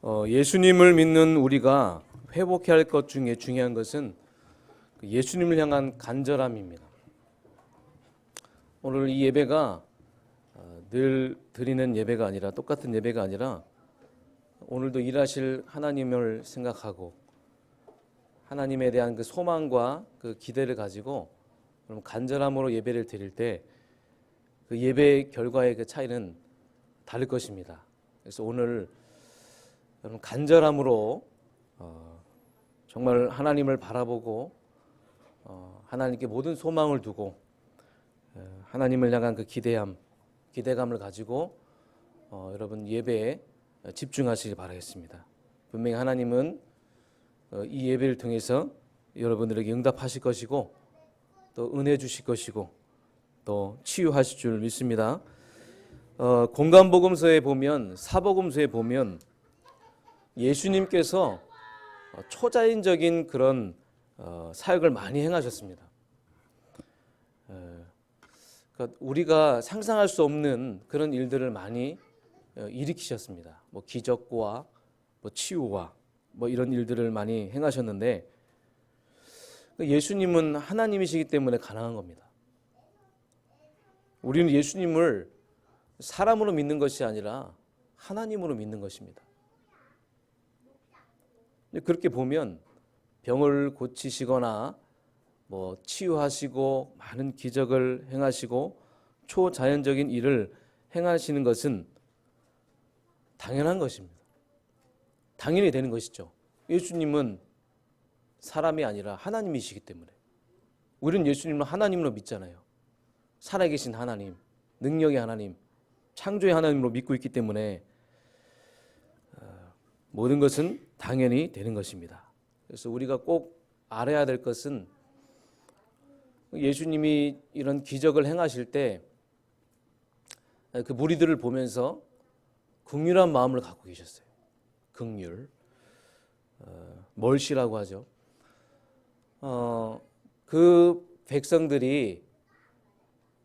예수님을 믿는 우리가 회복해야 할 것 중에 중요한 것은 예수님을 향한 간절함입니다. 오늘 이 예배가 늘 드리는 예배가 아니라 똑같은 예배가 아니라 오늘도 일하실 하나님을 생각하고 하나님에 대한 그 소망과 그 기대를 가지고 간절함으로 예배를 드릴 때 그 예배 결과의 그 차이는 다를 것입니다. 그래서 오늘 여러분 간절함으로 정말 하나님을 바라보고 하나님께 모든 소망을 두고 하나님을 향한 그 기대감을 가지고 여러분 예배에 집중하시길 바라겠습니다. 분명히 하나님은 이 예배를 통해서 여러분들에게 응답하실 것이고 또 은혜 주실 것이고 또 치유하실 줄 믿습니다. 공간복음서에 보면 사복음서에 보면 예수님께서 초자연적인 그런 사역을 많이 행하셨습니다. 그러니까 우리가 상상할 수 없는 그런 일들을 많이 일으키셨습니다. 뭐 기적과 뭐 치유와 뭐 이런 일들을 많이 행하셨는데 예수님은 하나님이시기 때문에 가능한 겁니다. 우리는 예수님을 사람으로 믿는 것이 아니라 하나님으로 믿는 것입니다. 그렇게 보면 병을 고치시거나 뭐 치유하시고 많은 기적을 행하시고 초자연적인 일을 행하시는 것은 당연한 것입니다. 당연히 되는 것이죠. 예수님은 사람이 아니라 하나님이시기 때문에 우리는 예수님을 하나님으로 믿잖아요. 살아계신 하나님, 능력의 하나님, 창조의 하나님으로 믿고 있기 때문에 모든 것은 당연히 되는 것입니다. 그래서 우리가 꼭 알아야 될 것은 예수님이 이런 기적을 행하실 때 그 무리들을 보면서 긍휼한 마음을 갖고 계셨어요. 긍휼, 멀시라고 하죠. 그 백성들이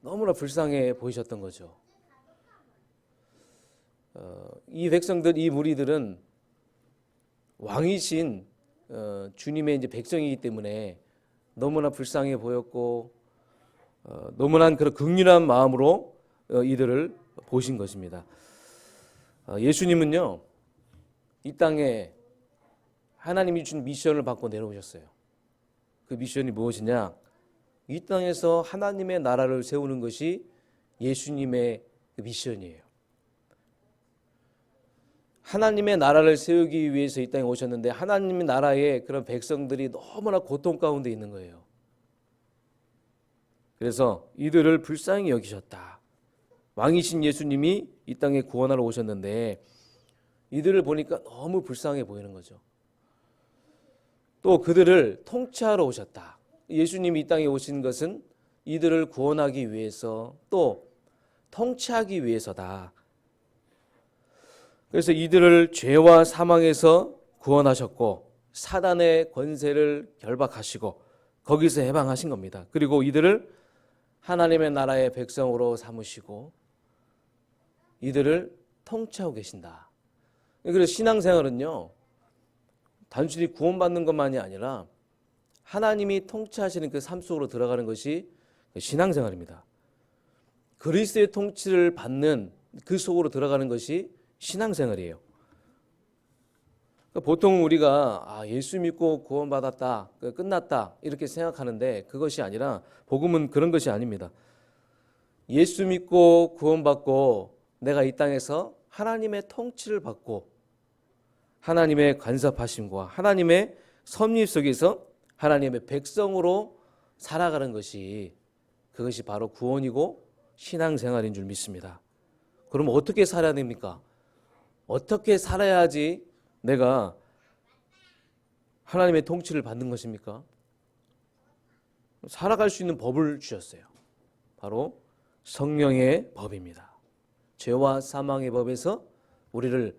너무나 불쌍해 보이셨던 거죠. 이 백성들, 이 무리들은 왕이신 주님의 이제 백성이기 때문에 너무나 불쌍해 보였고 너무나 그런 긍휼한 마음으로 이들을 보신 것입니다. 예수님은요 이 땅에 하나님이 준 미션을 받고 내려오셨어요. 그 미션이 무엇이냐? 이 땅에서 하나님의 나라를 세우는 것이 예수님의 미션이에요. 하나님의 나라를 세우기 위해서 이 땅에 오셨는데 하나님의 나라에 그런 백성들이 너무나 고통 가운데 있는 거예요. 그래서 이들을 불쌍히 여기셨다. 왕이신 예수님이 이 땅에 구원하러 오셨는데 이들을 보니까 너무 불쌍해 보이는 거죠. 또 그들을 통치하러 오셨다. 예수님이 이 땅에 오신 것은 이들을 구원하기 위해서 또 통치하기 위해서다. 그래서 이들을 죄와 사망에서 구원하셨고 사단의 권세를 결박하시고 거기서 해방하신 겁니다. 그리고 이들을 하나님의 나라의 백성으로 삼으시고 이들을 통치하고 계신다. 그래서 신앙생활은요 단순히 구원받는 것만이 아니라 하나님이 통치하시는 그 삶 속으로 들어가는 것이 신앙생활입니다. 그리스도의 통치를 받는 그 속으로 들어가는 것이 신앙생활이에요. 보통 우리가 예수 믿고 구원받았다, 끝났다 이렇게 생각하는데 그것이 아니라 복음은 그런 것이 아닙니다. 예수 믿고 구원받고 내가 이 땅에서 하나님의 통치를 받고 하나님의 간섭하심과 하나님의 섭리 속에서 하나님의 백성으로 살아가는 것이 그것이 바로 구원이고 신앙생활인 줄 믿습니다. 그럼 어떻게 살아야 됩니까? 어떻게 살아야지 내가 하나님의 통치를 받는 것입니까? 살아갈 수 있는 법을 주셨어요. 바로 성령의 법입니다. 죄와 사망의 법에서 우리를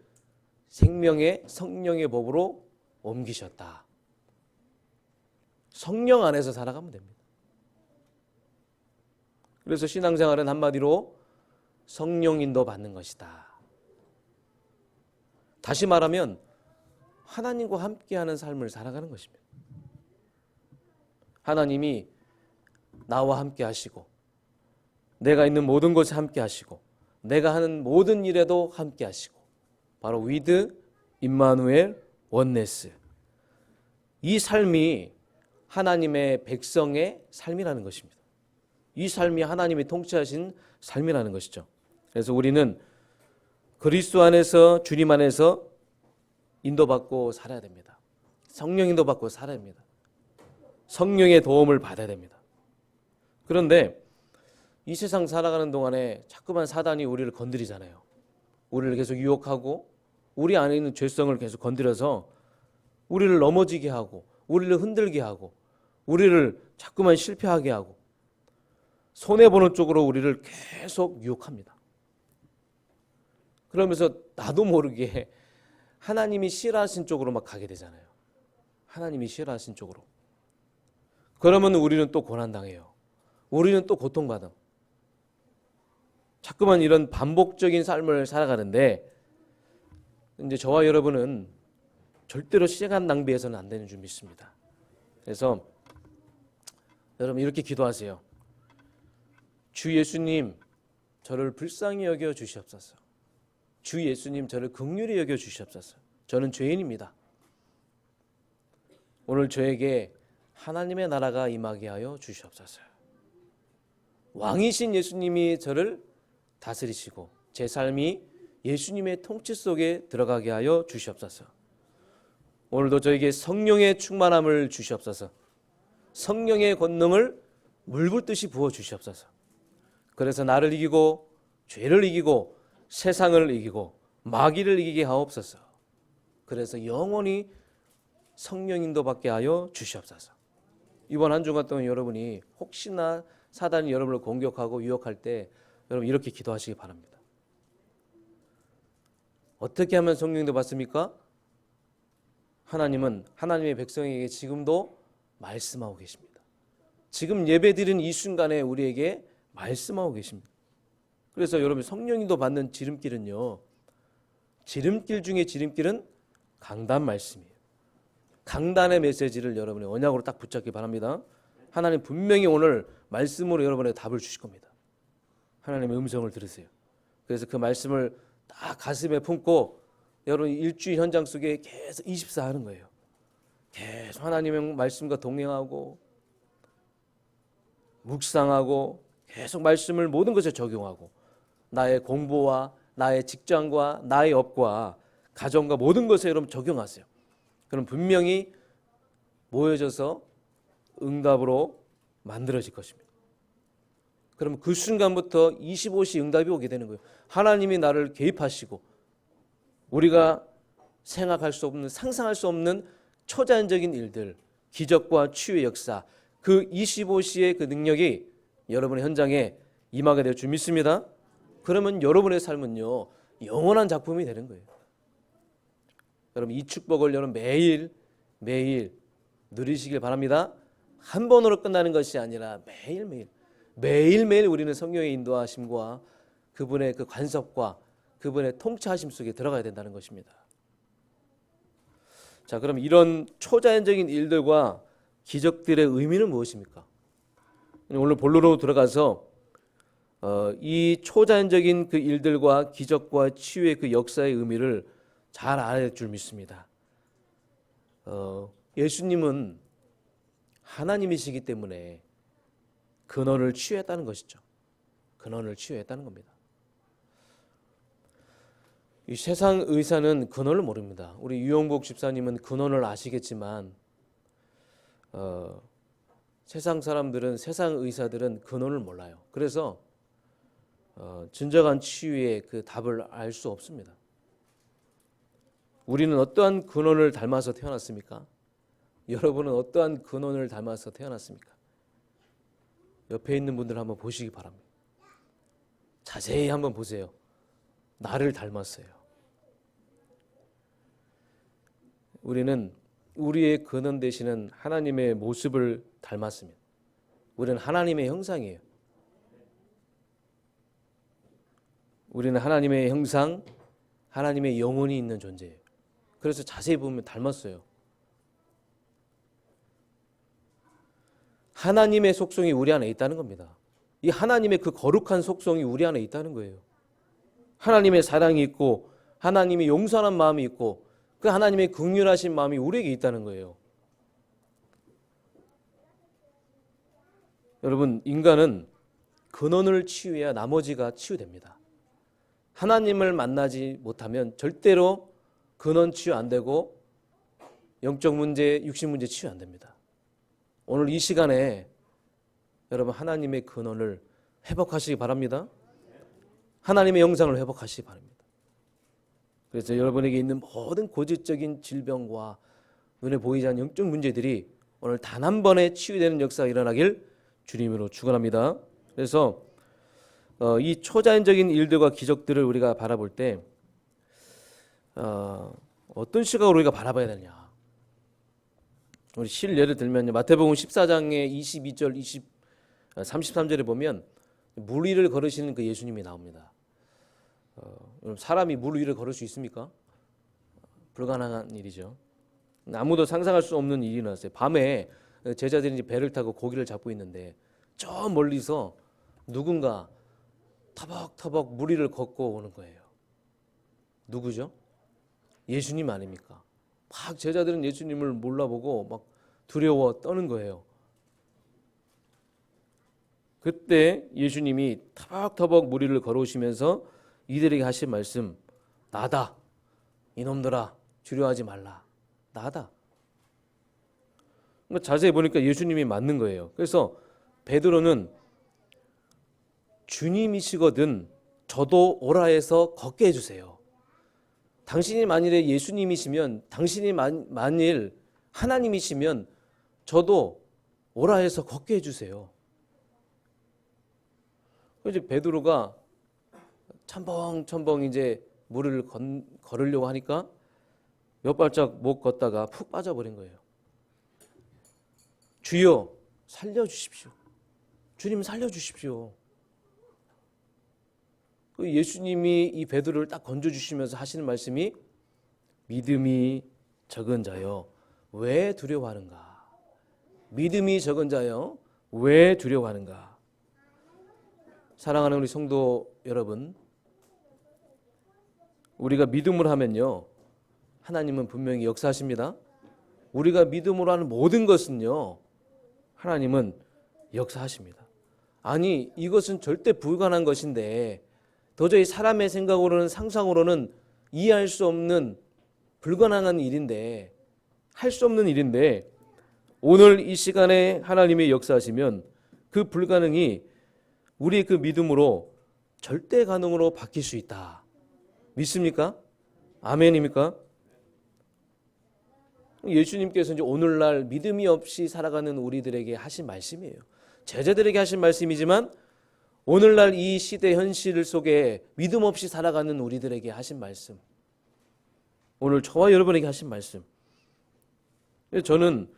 생명의 성령의 법으로 옮기셨다. 성령 안에서 살아가면 됩니다. 그래서 신앙생활은 한마디로 성령 인도 받는 것이다. 다시 말하면 하나님과 함께하는 삶을 살아가는 것입니다. 하나님이 나와 함께 하시고 내가 있는 모든 곳에 함께 하시고 내가 하는 모든 일에도 함께 하시고 바로 위드 임마누엘 원네스, 이 삶이 하나님의 백성의 삶이라는 것입니다. 이 삶이 하나님이 통치하신 삶이라는 것이죠. 그래서 우리는 그리스도 안에서, 주님 안에서 인도받고 살아야 됩니다. 성령 인도받고 살아야 됩니다. 성령의 도움을 받아야 됩니다. 그런데 이 세상 살아가는 동안에 자꾸만 사단이 우리를 건드리잖아요. 우리를 계속 유혹하고 우리 안에 있는 죄성을 계속 건드려서 우리를 넘어지게 하고 우리를 흔들게 하고 우리를 자꾸만 실패하게 하고 손해보는 쪽으로 우리를 계속 유혹합니다. 그러면서 나도 모르게 하나님이 싫어하신 쪽으로 막 가게 되잖아요. 하나님이 싫어하신 쪽으로. 그러면 우리는 또 고난당해요. 우리는 또 고통받아. 자꾸만 이런 반복적인 삶을 살아가는데 이제 저와 여러분은 절대로 시간 낭비해서는 안 되는 줄 믿습니다. 그래서 여러분 이렇게 기도하세요. 주 예수님, 저를 불쌍히 여겨 주시옵소서. 주 예수님, 저를 긍휼히 여겨 주시옵소서. 저는 죄인입니다. 오늘 저에게 하나님의 나라가 임하게 하여 주시옵소서. 왕이신 예수님이 저를 다스리시고 제 삶이 예수님의 통치 속에 들어가게 하여 주시옵소서. 오늘도 저에게 성령의 충만함을 주시옵소서. 성령의 권능을 물 붓듯이 부어 주시옵소서. 그래서 나를 이기고 죄를 이기고 세상을 이기고 마귀를 이기게 하옵소서. 그래서 영원히 성령 인도받게 하여 주시옵소서. 이번 한 주간 동안 여러분이 혹시나 사단이 여러분을 공격하고 유혹할 때 여러분 이렇게 기도하시기 바랍니다. 어떻게 하면 성령 인도 받습니까? 하나님은 하나님의 백성에게 지금도 말씀하고 계십니다. 지금 예배드리는 이 순간에 우리에게 말씀하고 계십니다. 그래서 여러분 성령 인도 받는 지름길은요, 지름길 중에 지름길은 강단 말씀이에요. 강단의 메시지를 여러분의 언약으로 딱 붙잡기 바랍니다. 하나님 분명히 오늘 말씀으로 여러분의 답을 주실 겁니다. 하나님의 음성을 들으세요. 그래서 그 말씀을 딱 가슴에 품고 여러분 일주일 현장 속에 계속 24 하는 거예요. 계속 하나님의 말씀과 동행하고 묵상하고 계속 말씀을 모든 것에 적용하고 나의 공부와 나의 직장과 나의 업과 가정과 모든 것에 여러분 적용하세요. 그럼 분명히 모여져서 응답으로 만들어질 것입니다. 그럼 그 순간부터 25시 응답이 오게 되는 거예요. 하나님이 나를 개입하시고 우리가 생각할 수 없는, 상상할 수 없는 초자연적인 일들, 기적과 치유의 역사, 그 25시의 그 능력이 여러분의 현장에 임하게 될 줄 믿습니다. 그러면 여러분의 삶은요, 영원한 작품이 되는 거예요. 여러분 이 축복을 여러분 매일 누리시길 바랍니다. 한 번으로 끝나는 것이 아니라 매일매일 우리는 성령의 인도하심과 그분의 그 간섭과 그분의 통치하심 속에 들어가야 된다는 것입니다. 자, 그럼 이런 초자연적인 일들과 기적들의 의미는 무엇입니까? 오늘 본론으로 들어가서 이 초자연적인 그 일들과 기적과 치유의 그 역사의 의미를 잘 알아야 줄 믿습니다. 예수님은 하나님이시기 때문에 근원을 치유했다는 것이죠. 근원을 치유했다는 겁니다. 이 세상 의사는 근원을 모릅니다. 우리 유영복 집사님은 근원을 아시겠지만 세상 사람들은, 세상 의사들은 근원을 몰라요. 그래서 진정한 치유의 그 답을 알 수 없습니다. 우리는 어떠한 근원을 닮아서 태어났습니까? 여러분은 어떠한 근원을 닮아서 태어났습니까? 옆에 있는 분들 한번 보시기 바랍니다. 자세히 한번 보세요. 나를 닮았어요. 우리는 우리의 근원 되시는 하나님의 모습을 닮았습니다. 우리는 하나님의 형상이에요. 우리는 하나님의 형상, 하나님의 영혼이 있는 존재예요. 그래서 자세히 보면 닮았어요. 하나님의 속성이 우리 안에 있다는 겁니다. 이 하나님의 그 거룩한 속성이 우리 안에 있다는 거예요. 하나님의 사랑이 있고 하나님의 용서하는 마음이 있고 그 하나님의 긍휼하신 마음이 우리에게 있다는 거예요. 여러분, 인간은 근원을 치유해야 나머지가 치유됩니다. 하나님을 만나지 못하면 절대로 근원 치유 안 되고 영적 문제, 육신 문제 치유 안 됩니다. 오늘 이 시간에 여러분 하나님의 근원을 회복하시기 바랍니다. 하나님의 영상을 회복하시기 바랍니다. 그래서 여러분에게 있는 모든 고질적인 질병과 눈에 보이지 않는 영적 문제들이 오늘 단 한 번에 치유되는 역사가 일어나길 주님으로 축원합니다. 그래서 이 초자연적인 일들과 기적들을 우리가 바라볼 때 어떤 시각으로 우리가 바라봐야 되냐. 우리 실예를 들면요. 마태복음 14장의 22절 33절에 보면 물 위를 걸으시는 그 예수님이 나옵니다. 사람이 물 위를 걸을 수 있습니까? 불가능한 일이죠. 아무도 상상할 수 없는 일이 일어났어요. 밤에 제자들이 이제 배를 타고 고기를 잡고 있는데 저 멀리서 누군가 터벅터벅 물 위를 걷고 오는 거예요. 누구죠? 예수님 아닙니까? 막 제자들은 예수님을 몰라보고 막 두려워 떠는 거예요. 그때 예수님이 터벅터벅 물 위를 걸어오시면서 이들에게 하신 말씀, 나다. 이놈들아, 두려워하지 말라. 나다. 자세히 보니까 예수님이 맞는 거예요. 그래서 베드로는 주님이시거든 저도 오라 해서 걷게 해주세요. 당신이 만일에 예수님이시면, 당신이 만일 하나님이시면 저도 오라 해서 걷게 해주세요. 이제 베드로가 첨벙첨벙 이제 물을 걸으려고 하니까 몇 발짝 못 걷다가 푹 빠져버린 거예요. 주여 살려주십시오. 주님 살려주십시오. 예수님이 이 베드로를 딱 건져주시면서 하시는 말씀이 믿음이 적은 자여 왜 두려워하는가. 믿음이 적은 자여 왜 두려워하는가. 사랑하는 우리 성도 여러분, 우리가 믿음으로 하면요 하나님은 분명히 역사하십니다. 우리가 믿음으로 하는 모든 것은요 하나님은 역사하십니다. 아니 이것은 절대 불가능한 것인데 도저히 사람의 생각으로는 상상으로는 이해할 수 없는 불가능한 일인데 할 수 없는 일인데 오늘 이 시간에 하나님의 역사하시면 그 불가능이 우리의 그 믿음으로 절대 가능으로 바뀔 수 있다. 믿습니까? 아멘입니까? 예수님께서 이제 오늘날 믿음이 없이 살아가는 우리들에게 하신 말씀이에요. 제자들에게 하신 말씀이지만 오늘날 이 시대 현실 속에 믿음 없이 살아가는 우리들에게 하신 말씀. 오늘 저와 여러분에게 하신 말씀. 저는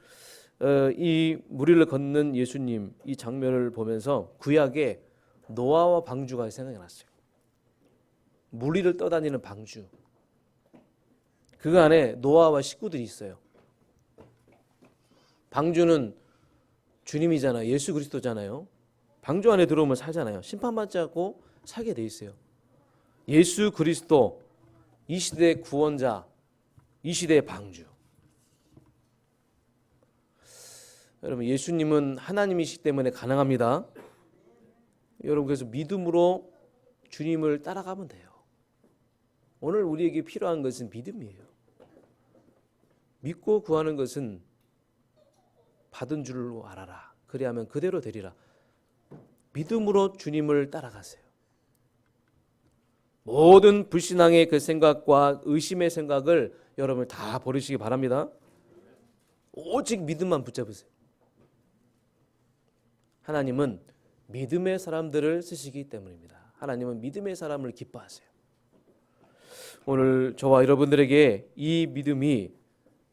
이 무리를 걷는 예수님 이 장면을 보면서 구약의 노아와 방주가 생각이 났어요. 무리를 떠다니는 방주. 그 안에 노아와 식구들이 있어요. 방주는 주님이잖아요. 예수 그리스도잖아요. 방주 안에 들어오면 살잖아요. 심판받지 않고 살게 돼 있어요. 예수 그리스도 이 시대의 구원자, 이 시대의 방주. 여러분 예수님은 하나님이시기 때문에 가능합니다. 여러분 그래서 믿음으로 주님을 따라가면 돼요. 오늘 우리에게 필요한 것은 믿음이에요. 믿고 구하는 것은 받은 줄로 알아라. 그리하면 그대로 되리라. 믿음으로 주님을 따라가세요. 모든 불신앙의 그 생각과 의심의 생각을 여러분 다 버리시기 바랍니다. 오직 믿음만 붙잡으세요. 하나님은 믿음의 사람들을 쓰시기 때문입니다. 하나님은 믿음의 사람을 기뻐하세요. 오늘 저와 여러분들에게 이 믿음이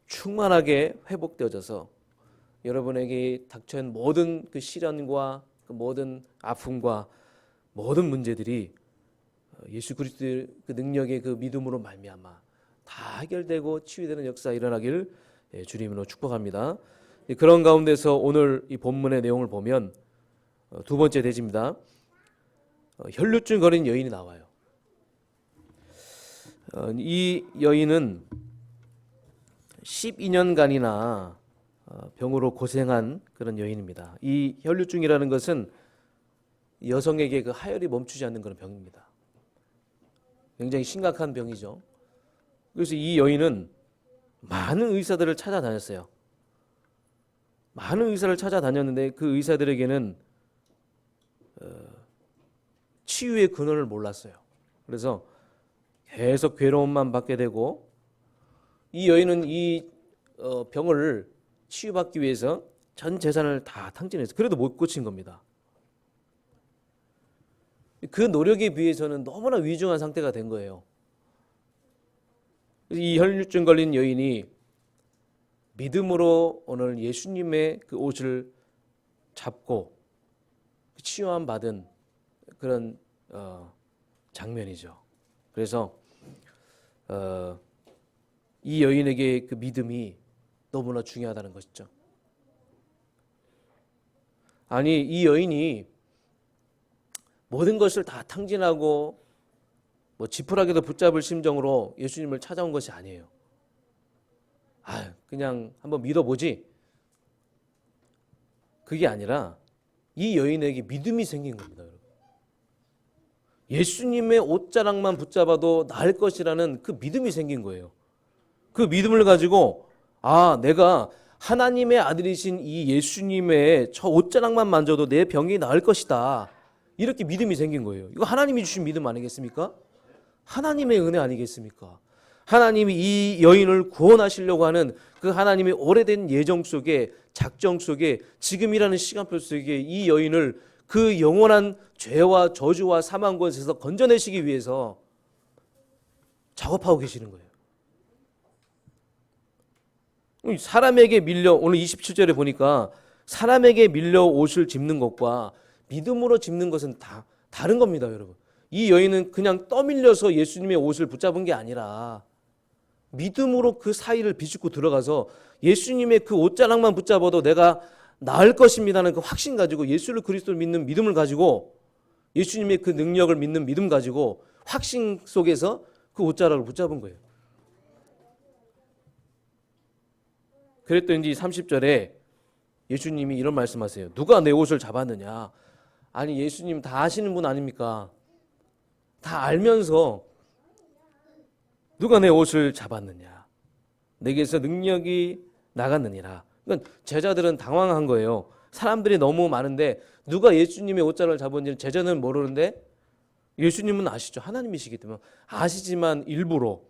충만하게 회복되어져서 여러분에게 닥쳐온 모든 그 시련과 그 모든 아픔과 모든 문제들이 예수 그리스도의 그 능력의 그 믿음으로 말미암아 다 해결되고 치유되는 역사 일어나길 주님으로 축복합니다. 그런 가운데서 오늘 이 본문의 내용을 보면 두 번째 대지입니다. 혈루증 걸린 여인이 나와요. 이 여인은 12년간이나 병으로 고생한 그런 여인입니다. 이 혈루증이라는 것은 여성에게 그 하혈이 멈추지 않는 그런 병입니다. 굉장히 심각한 병이죠. 그래서 이 여인은 많은 의사들을 찾아다녔어요. 많은 의사를 찾아다녔는데 그 의사들에게는 치유의 근원을 몰랐어요. 그래서 계속 괴로움만 받게 되고 이 여인은 이 병을 치유받기 위해서 전 재산을 다 탕진했어요. 그래도 못 고친 겁니다. 그 노력에 비해서는 너무나 위중한 상태가 된 거예요. 이 혈루증 걸린 여인이 믿음으로 오늘 예수님의 그 옷을 잡고 치유함 받은 그런 장면이죠. 그래서 이 여인에게 그 믿음이 너무나 중요하다는 것이죠. 아니, 이 여인이 모든 것을 다 탕진하고 지푸라기도 붙잡을 심정으로 예수님을 찾아온 것이 아니에요. 그냥 한번 믿어보지. 그게 아니라 이 여인에게 믿음이 생긴 겁니다. 여러분. 예수님의 옷자락만 붙잡아도 나을 것이라는 그 믿음이 생긴 거예요. 그 믿음을 가지고 내가 하나님의 아들이신 이 예수님의 저 옷자락만 만져도 내 병이 나을 것이다. 이렇게 믿음이 생긴 거예요. 이거 하나님이 주신 믿음 아니겠습니까? 하나님의 은혜 아니겠습니까? 하나님이 이 여인을 구원하시려고 하는 그 하나님의 오래된 예정 속에, 작정 속에, 지금이라는 시간표 속에 이 여인을 그 영원한 죄와 저주와 사망 권세에서 건져내시기 위해서 작업하고 계시는 거예요. 사람에게 밀려, 오늘 27절에 보니까 사람에게 밀려 옷을 짚는 것과 믿음으로 짚는 것은 다 다른 겁니다, 여러분. 이 여인은 그냥 떠밀려서 예수님의 옷을 붙잡은 게 아니라 믿음으로 그 사이를 비집고 들어가서 예수님의 그 옷자락만 붙잡아도 내가 나을 것입니다는 그 확신 가지고 예수를 그리스도를 믿는 믿음을 가지고 예수님의 그 능력을 믿는 믿음 가지고 확신 속에서 그 옷자락을 붙잡은 거예요. 그랬더니 30절에 예수님이 이런 말씀하세요. 누가 내 옷을 잡았느냐? 아니, 예수님 다 아시는 분 아닙니까? 다 알면서 누가 내 옷을 잡았느냐? 내게서 능력이 나갔느니라. 그러니까 제자들은 당황한 거예요. 사람들이 너무 많은데 누가 예수님의 옷자락을 잡았는지 제자는 모르는데 예수님은 아시죠. 하나님이시기 때문에 아시지만 일부러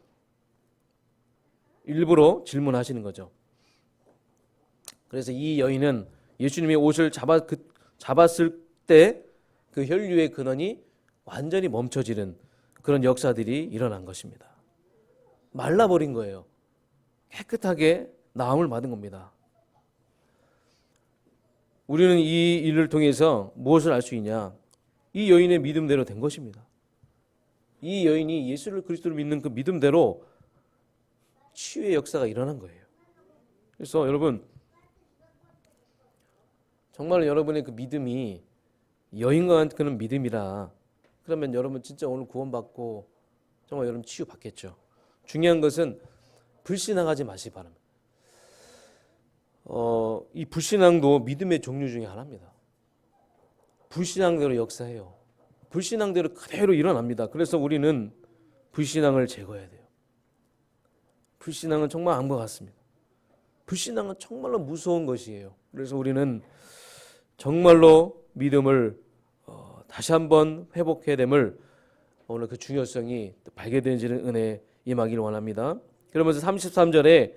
질문하시는 거죠. 그래서 이 여인은 예수님의 옷을 잡았을 때 그 혈류의 근원이 완전히 멈춰지는 그런 역사들이 일어난 것입니다. 말라버린 거예요. 깨끗하게 나음을 받은 겁니다. 우리는 이 일을 통해서 무엇을 알 수 있냐? 이 여인의 믿음대로 된 것입니다. 이 여인이 예수를 그리스도를 믿는 그 믿음대로 치유의 역사가 일어난 거예요. 그래서 여러분, 정말 여러분의 그 믿음이 여인과 같은 그런 믿음이라 그러면 여러분 진짜 오늘 구원받고 정말 여러분 치유받겠죠. 중요한 것은 불신앙하지 마시기 바랍니다. 이 불신앙도 믿음의 종류 중에 하나입니다. 불신앙대로 역사해요. 불신앙대로 그대로 일어납니다. 그래서 우리는 불신앙을 제거해야 돼요. 불신앙은 정말 암과 같습니다. 불신앙은 정말로 무서운 것이에요. 그래서 우리는 정말로 믿음을 다시 한번 회복해야 됨을 오늘 그 중요성이 발견되는 은혜 임하기를 원합니다. 그러면서 33절에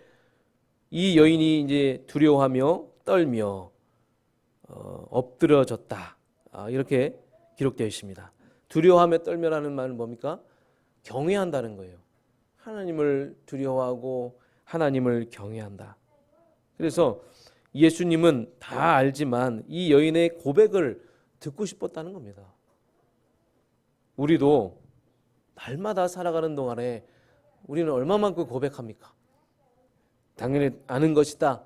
이 여인이 이제 두려워하며 떨며 엎드려졌다. 이렇게 기록되어 있습니다. 두려워하며 떨며라는 말은 뭡니까? 경외한다는 거예요. 하나님을 두려워하고 하나님을 경외한다. 그래서 예수님은 다 알지만 이 여인의 고백을 듣고 싶었다는 겁니다. 우리도 날마다 살아가는 동안에 우리는 얼마만큼 고백합니까? 당연히 아는 것이다,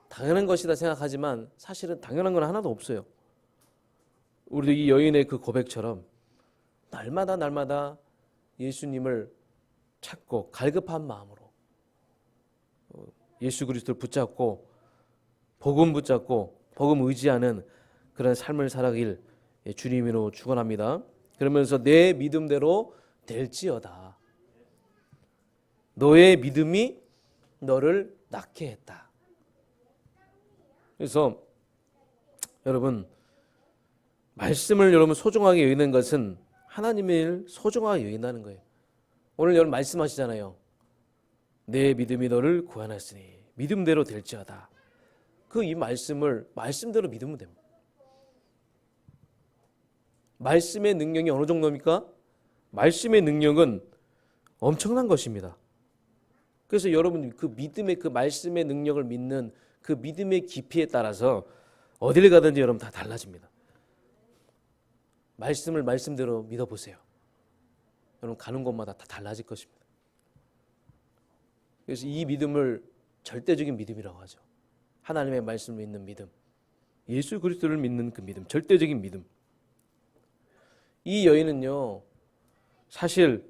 당연한 것이다 생각하지만 사실은 당연한 건 하나도 없어요. 우리도 이 여인의 그 고백처럼 날마다 예수님을 찾고 갈급한 마음으로 예수 그리스도를 붙잡고 복음 붙잡고 복음 의지하는 그런 삶을 살아가길 주님으로 축원합니다. 그러면서 내 믿음대로 될지어다. 너의 믿음이 너를 낫게 했다. 그래서 여러분, 말씀을 여러분 소중하게 여기는 것은 하나님의 일 소중하게 여긴다는 거예요. 오늘 여러분 말씀하시잖아요. 내 믿음이 너를 구원하였으니 믿음대로 될지어다. 그 이 말씀을 말씀대로 믿으면 됩니다. 말씀의 능력이 어느 정도입니까? 말씀의 능력은 엄청난 것입니다. 그래서 여러분 그 믿음의 그 말씀의 능력을 믿는 그 믿음의 깊이에 따라서 어디를 가든지 여러분 다 달라집니다. 말씀을 말씀대로 믿어보세요. 여러분 가는 곳마다 다 달라질 것입니다. 그래서 이 믿음을 절대적인 믿음이라고 하죠. 하나님의 말씀을 믿는 믿음, 예수 그리스도를 믿는 그 믿음, 절대적인 믿음. 이 여인은요, 사실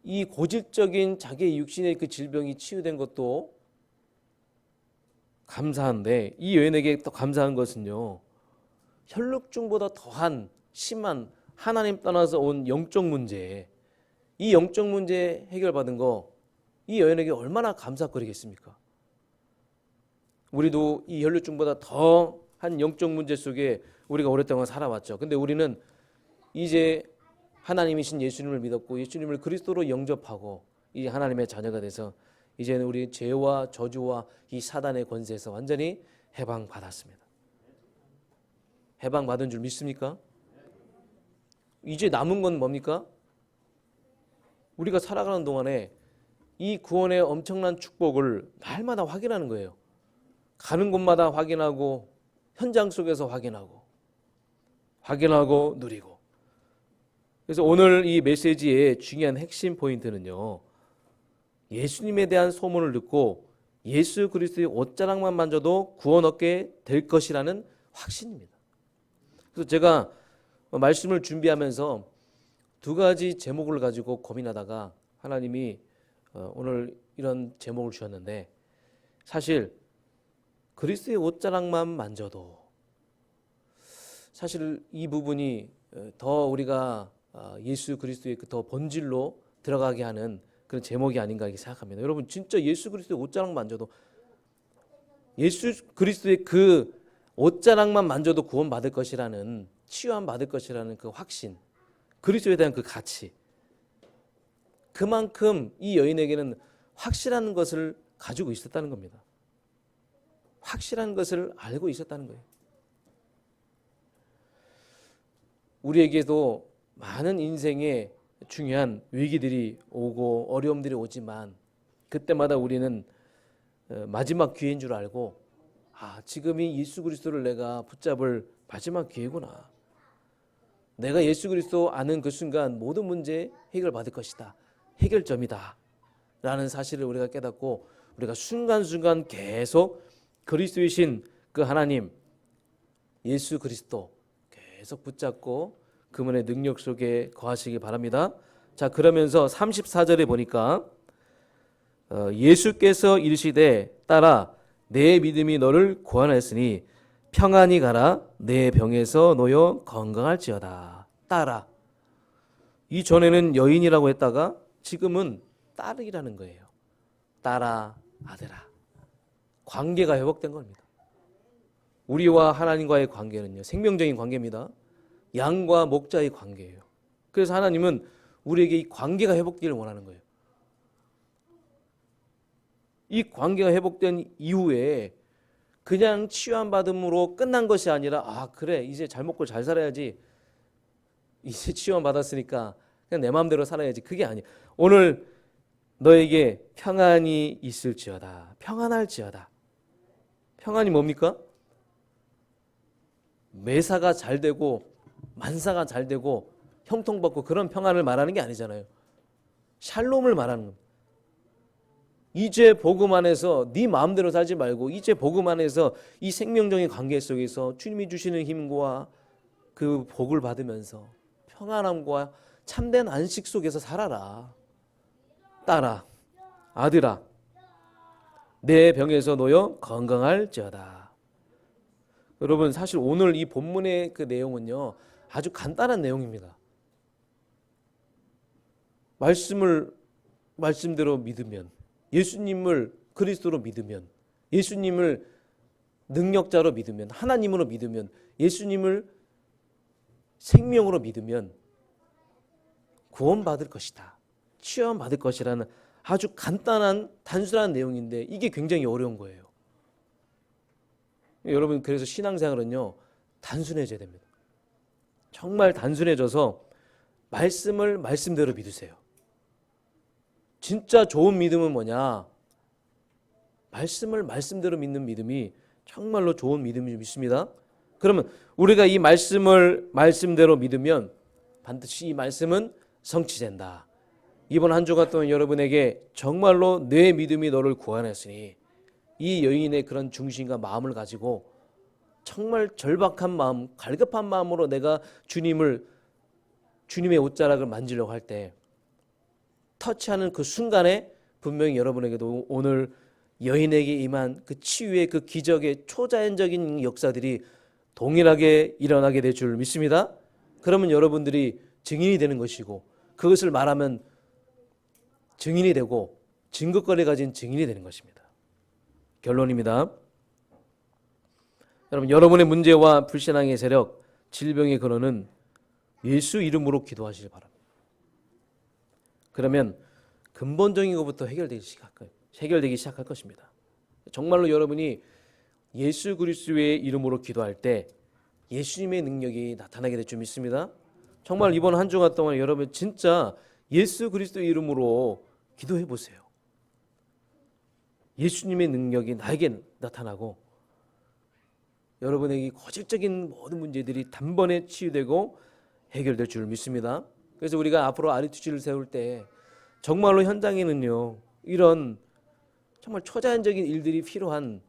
이 고질적인 자기의 육신의 그 질병이 치유된 것도 감사한데, 이 여인에게 또 감사한 것은요, 혈루증보다 더한 심한 하나님 떠나서 온 영적 문제, 이 영적 문제 해결받은 거 이 여인에게 얼마나 감사거리겠습니까? 우리도 이 혈루증보다 더한 영적 문제 속에 우리가 오랫동안 살아왔죠. 근데 우리는 이제 하나님이신 예수님을 믿었고 예수님을 그리스도로 영접하고 이제 하나님의 자녀가 돼서 이제는 우리 죄와 저주와 이 사단의 권세에서 완전히 해방받았습니다. 해방받은 줄 믿습니까? 이제 남은 건 뭡니까? 우리가 살아가는 동안에 이 구원의 엄청난 축복을 날마다 확인하는 거예요. 가는 곳마다 확인하고 현장 속에서 확인하고 누리고. 그래서 오늘 이 메시지의 중요한 핵심 포인트는요, 예수님에 대한 소문을 듣고 예수 그리스도의 옷자락만 만져도 구원 얻게 될 것이라는 확신입니다. 그래서 제가 말씀을 준비하면서 두 가지 제목을 가지고 고민하다가 하나님이 오늘 이런 제목을 주셨는데, 사실 그리스도의 옷자락만 만져도, 사실 이 부분이 더 우리가 예수 그리스도의 더 본질로 들어가게 하는 그런 제목이 아닌가 이렇게 생각합니다. 여러분 진짜 예수 그리스도의 옷자락 만져도, 예수 그리스도의 그 옷자락만 만져도 구원받을 것이라는, 치유함 받을 것이라는 그 확신, 그리스도에 대한 그 가치, 그만큼 이 여인에게는 확실한 것을 가지고 있었다는 겁니다. 확실한 것을 알고 있었다는 거예요. 우리에게도 많은 인생에 중요한 위기들이 오고 어려움들이 오지만 그때마다 우리는 마지막 기회인 줄 알고, 지금이 예수 그리스도를 내가 붙잡을 마지막 기회구나. 내가 예수 그리스도 아는 그 순간 모든 문제 해결받을 것이다. 해결점이다. 라는 사실을 우리가 깨닫고 우리가 순간순간 계속 그리스도이신 그 하나님 예수 그리스도 계속 붙잡고 그분의 능력 속에 거하시기 바랍니다. 자, 그러면서 34절에 보니까 예수께서 이르시되 따라 내 믿음이 너를 구원하였으니 평안히 가라 내 병에서 놓여 건강할지어다. 따라. 이전에는 여인이라고 했다가 지금은 딸이라는 거예요. 딸아, 아들아. 관계가 회복된 겁니다. 우리와 하나님과의 관계는요, 생명적인 관계입니다. 양과 목자의 관계예요. 그래서 하나님은 우리에게 이 관계가 회복되기를 원하는 거예요. 이 관계가 회복된 이후에 그냥 치유함 받음으로 끝난 것이 아니라, 그래 이제 잘 먹고 잘 살아야지, 이제 치유함 받았으니까 그냥 내 마음대로 살아야지, 그게 아니에요. 오늘 너에게 평안이 있을지어다. 평안할지어다. 평안이 뭡니까? 매사가 잘 되고 만사가 잘 되고 형통받고 그런 평안을 말하는 게 아니잖아요. 샬롬을 말하는 겁니다. 이제 복음 안에서 네 마음대로 살지 말고 이제 복음 안에서 이 생명적인 관계 속에서 주님이 주시는 힘과 그 복을 받으면서 평안함과 참된 안식 속에서 살아라. 딸아, 아들아, 내 병에서 놓여 건강할지어다. 여러분, 사실 오늘 이 본문의 그 내용은요, 아주 간단한 내용입니다. 말씀대로 믿으면, 예수님을 그리스도로 믿으면, 예수님을 능력자로 믿으면, 하나님으로 믿으면, 예수님을 생명으로 믿으면 구원받을 것이다, 치유받을 것이라는 아주 간단한 단순한 내용인데 이게 굉장히 어려운 거예요. 여러분, 그래서 신앙생활은요, 단순해져야 됩니다. 정말 단순해져서 말씀을 말씀대로 믿으세요. 진짜 좋은 믿음은 뭐냐? 말씀을 말씀대로 믿는 믿음이 정말로 좋은 믿음이 믿습니다. 그러면 우리가 이 말씀을 말씀대로 믿으면 반드시 이 말씀은 성취된다. 이번 한 주간 동안 여러분에게 정말로 내 믿음이 너를 구원했으니 이 여인의 그런 중심과 마음을 가지고 정말 절박한 마음, 갈급한 마음으로 내가 주님의 옷자락을 만지려고 할 때 터치하는 그 순간에 분명히 여러분에게도 오늘 여인에게 임한 그 치유의 그 기적의 초자연적인 역사들이 동일하게 일어나게 될 줄 믿습니다. 그러면 여러분들이 증인이 되는 것이고 그것을 말하면 증인이 되고 증거거리 가진 증인이 되는 것입니다. 결론입니다. 여러분, 여러분의 문제와 불신앙의 세력, 질병의 근원은 예수 이름으로 기도하시길 바랍니다. 그러면 근본적인 것부터 해결되기 시작할 것입니다. 정말로 여러분이 예수 그리스도의 이름으로 기도할 때 예수님의 능력이 나타나게 될 줄 믿습니다. 정말 이번 한 주간 동안 여러분 진짜 예수 그리스도의 이름으로 기도해 보세요. 예수님의 능력이 나에게 나타나고 여러분에게 거질적인 모든 문제들이 단번에 치유되고 해결될 줄 믿습니다. 그래서 우리가 앞으로 아리투치를 세울 때 정말로 현장에는요, 이런 정말 초자연적인 일들이 필요한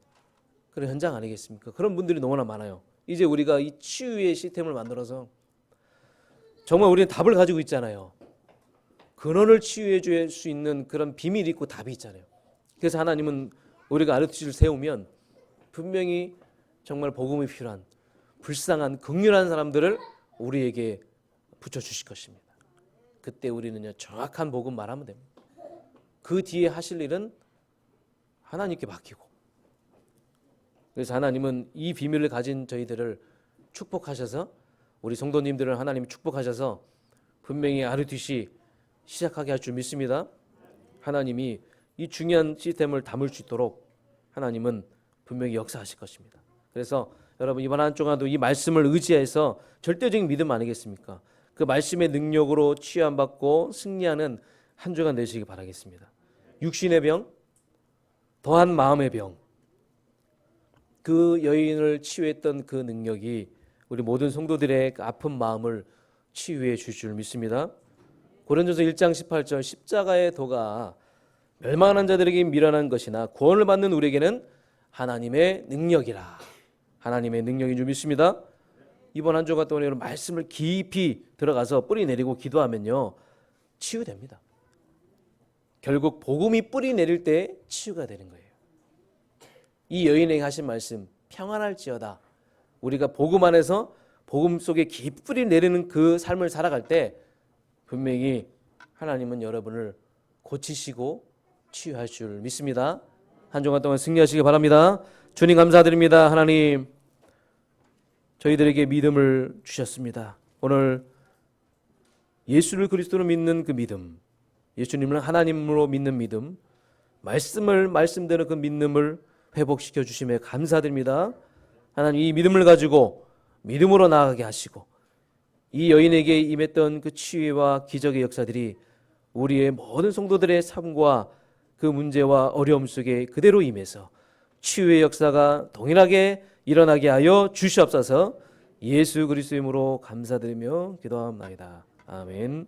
그런 현장 아니겠습니까? 그런 분들이 너무나 많아요. 이제 우리가 이 치유의 시스템을 만들어서 정말 우리는 답을 가지고 있잖아요. 근원을 치유해 줄 수 있는 그런 비밀이 있고 답이 있잖아요. 그래서 하나님은 우리가 아리투치를 세우면 분명히 정말 복음이 필요한 불쌍한 긍휼한 사람들을 우리에게 붙여주실 것입니다. 그때 우리는요, 정확한 복음 말하면 됩니다. 그 뒤에 하실 일은 하나님께 맡기고, 그래서 하나님은 이 비밀을 가진 저희들을 축복하셔서 우리 성도님들을 하나님이 축복하셔서 분명히 아르투시 시작하게 할 줄 믿습니다. 하나님이 이 중요한 시스템을 담을 수 있도록 하나님은 분명히 역사하실 것입니다. 그래서 여러분 이번 한 주간도 이 말씀을 의지해서 절대적인 믿음 아니겠습니까? 그 말씀의 능력으로 치유받고 승리하는 한 주간 되시기 바라겠습니다. 육신의 병, 더한 마음의 병, 그 여인을 치유했던 그 능력이 우리 모든 성도들의 그 아픈 마음을 치유해 주실 줄 믿습니다. 고린도서 1장 18절 십자가의 도가 멸망하는 자들에게 미련한 것이나 구원을 받는 우리에게는 하나님의 능력이라. 하나님의 능력인 줄 믿습니다. 이번 한 주간 동안 여러분 말씀을 깊이 들어가서 뿌리 내리고 기도하면요, 치유됩니다. 결국 복음이 뿌리 내릴 때 치유가 되는 거예요. 이 여인에게 하신 말씀 평안할지어다. 우리가 복음 안에서 복음 속에 깊이 뿌리 내리는 그 삶을 살아갈 때 분명히 하나님은 여러분을 고치시고 치유할 줄 믿습니다. 한 주간 동안 승리하시기 바랍니다. 주님 감사드립니다. 하나님, 저희들에게 믿음을 주셨습니다. 오늘 예수를 그리스도로 믿는 그 믿음, 예수님을 하나님으로 믿는 믿음, 말씀을 말씀대로 그 믿음을 회복시켜 주심에 감사드립니다. 하나님, 이 믿음을 가지고 믿음으로 나아가게 하시고 이 여인에게 임했던 그 치유와 기적의 역사들이 우리의 모든 성도들의 삶과 그 문제와 어려움 속에 그대로 임해서 치유의 역사가 동일하게 일어나게 하여 주시옵소서. 예수 그리스도 이름으로 감사드리며 기도합니다. 아멘.